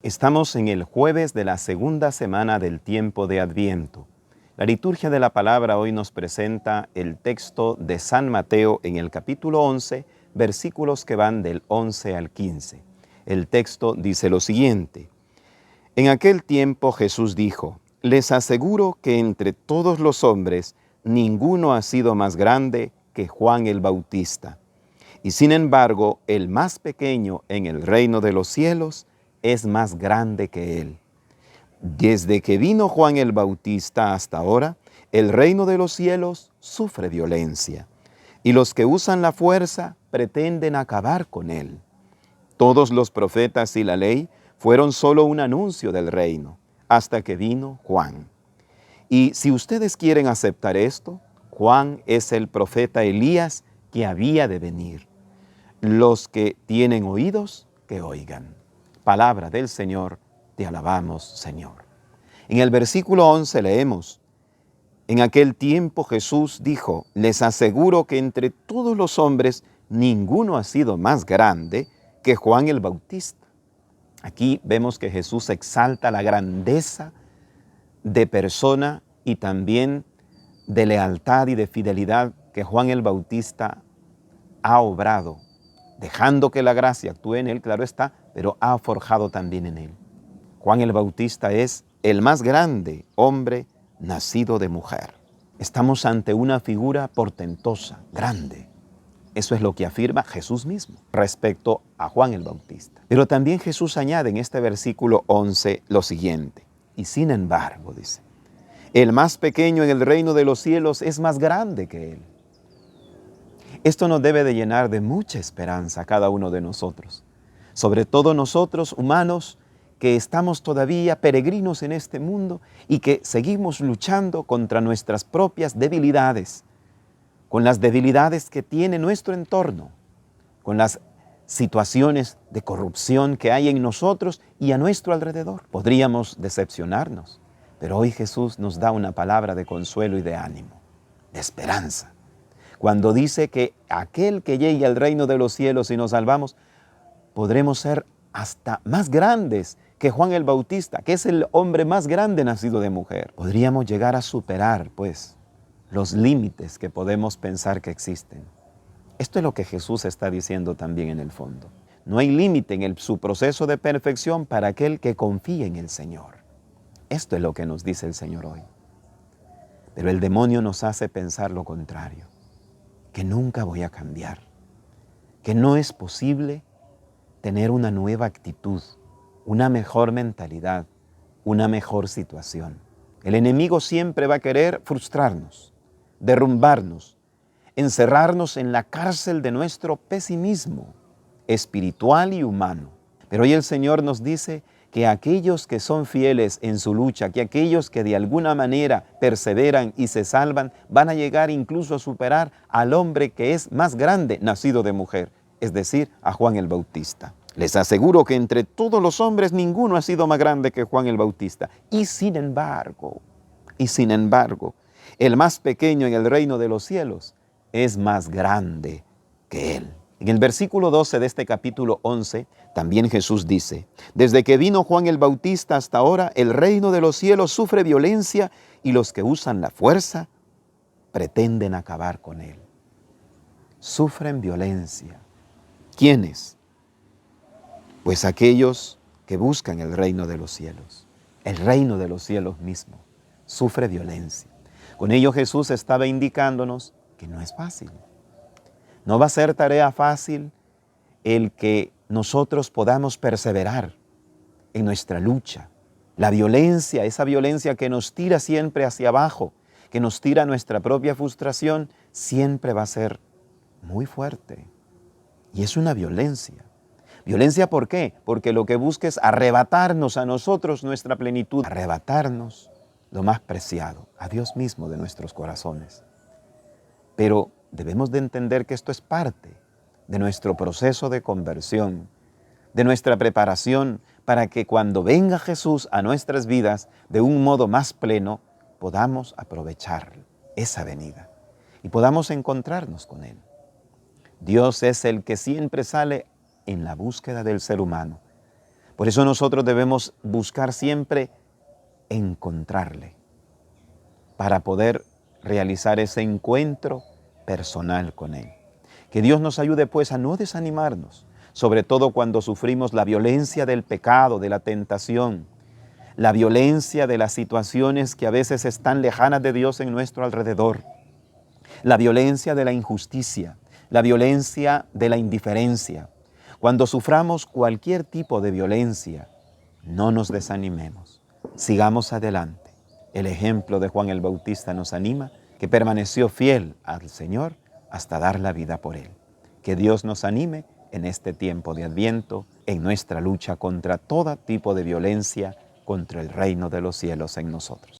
Estamos en el jueves de la segunda semana del tiempo de Adviento. La liturgia de la palabra hoy nos presenta el texto de San Mateo en el capítulo 11, versículos que van del 11 al 15. El texto dice lo siguiente: En aquel tiempo Jesús dijo: Les aseguro que entre todos los hombres ninguno ha sido más grande que Juan el Bautista. Y sin embargo, el más pequeño en el reino de los cielos es más grande que él. Desde que vino Juan el Bautista hasta ahora, el reino de los cielos sufre violencia, y los que usan la fuerza pretenden acabar con él. Todos los profetas y la ley fueron solo un anuncio del reino, hasta que vino Juan. Y si ustedes quieren aceptar esto, Juan es el profeta Elías que había de venir. Los que tienen oídos, que oigan. Palabra del Señor, te alabamos, Señor. En el versículo 11 leemos: En aquel tiempo Jesús dijo: Les aseguro que entre todos los hombres ninguno ha sido más grande que Juan el Bautista. Aquí vemos que Jesús exalta la grandeza de persona y también de lealtad y de fidelidad que Juan el Bautista ha obrado, dejando que la gracia actúe en él, claro está, pero ha forjado también en él. Juan el Bautista es el más grande hombre nacido de mujer. Estamos ante una figura portentosa, grande. Eso es lo que afirma Jesús mismo respecto a Juan el Bautista. Pero también Jesús añade en este versículo 11 lo siguiente: y sin embargo, dice, el más pequeño en el reino de los cielos es más grande que él. Esto nos debe de llenar de mucha esperanza a cada uno de nosotros, sobre todo nosotros humanos que estamos todavía peregrinos en este mundo y que seguimos luchando contra nuestras propias debilidades, con las debilidades que tiene nuestro entorno, con las situaciones de corrupción que hay en nosotros y a nuestro alrededor. Podríamos decepcionarnos, pero hoy Jesús nos da una palabra de consuelo y de ánimo, de esperanza, cuando dice que aquel que llegue al reino de los cielos y nos salvamos, podremos ser hasta más grandes que Juan el Bautista, que es el hombre más grande nacido de mujer. Podríamos llegar a superar, pues, los límites que podemos pensar que existen. Esto es lo que Jesús está diciendo también en el fondo. No hay límite en su proceso de perfección para aquel que confía en el Señor. Esto es lo que nos dice el Señor hoy. Pero el demonio nos hace pensar lo contrario, que nunca voy a cambiar, que no es posible tener una nueva actitud, una mejor mentalidad, una mejor situación. El enemigo siempre va a querer frustrarnos, derrumbarnos, encerrarnos en la cárcel de nuestro pesimismo espiritual y humano. Pero hoy el Señor nos dice que aquellos que son fieles en su lucha, que aquellos que de alguna manera perseveran y se salvan, van a llegar incluso a superar al hombre que es más grande nacido de mujer, es decir, a Juan el Bautista. Les aseguro que entre todos los hombres ninguno ha sido más grande que Juan el Bautista. Y sin embargo, el más pequeño en el reino de los cielos es más grande que él. En el versículo 12 de este capítulo 11, también Jesús dice: Desde que vino Juan el Bautista hasta ahora, el reino de los cielos sufre violencia y los que usan la fuerza pretenden acabar con él. Sufren violencia. ¿Quiénes? Pues aquellos que buscan el reino de los cielos. El reino de los cielos mismo sufre violencia. Con ello Jesús estaba indicándonos que no es fácil. No va a ser tarea fácil el que nosotros podamos perseverar en nuestra lucha. La violencia, esa violencia que nos tira siempre hacia abajo, que nos tira a nuestra propia frustración, siempre va a ser muy fuerte. Y es una violencia. ¿Violencia por qué? Porque lo que busca es arrebatarnos a nosotros nuestra plenitud, arrebatarnos lo más preciado, a Dios mismo de nuestros corazones. Pero debemos de entender que esto es parte de nuestro proceso de conversión, de nuestra preparación para que cuando venga Jesús a nuestras vidas de un modo más pleno, podamos aprovechar esa venida y podamos encontrarnos con Él. Dios es el que siempre sale en la búsqueda del ser humano Por eso nosotros debemos buscar siempre encontrarle para poder realizar ese encuentro personal con Él. Que Dios nos ayude pues a no desanimarnos, sobre todo cuando sufrimos la violencia del pecado, de la tentación, la violencia de las situaciones que a veces están lejanas de Dios en nuestro alrededor, la violencia de la injusticia, la violencia de la indiferencia. Cuando suframos cualquier tipo de violencia, no nos desanimemos, sigamos adelante. El ejemplo de Juan el Bautista nos anima, que permaneció fiel al Señor hasta dar la vida por Él. Que Dios nos anime en este tiempo de Adviento, en nuestra lucha contra todo tipo de violencia, contra el reino de los cielos en nosotros.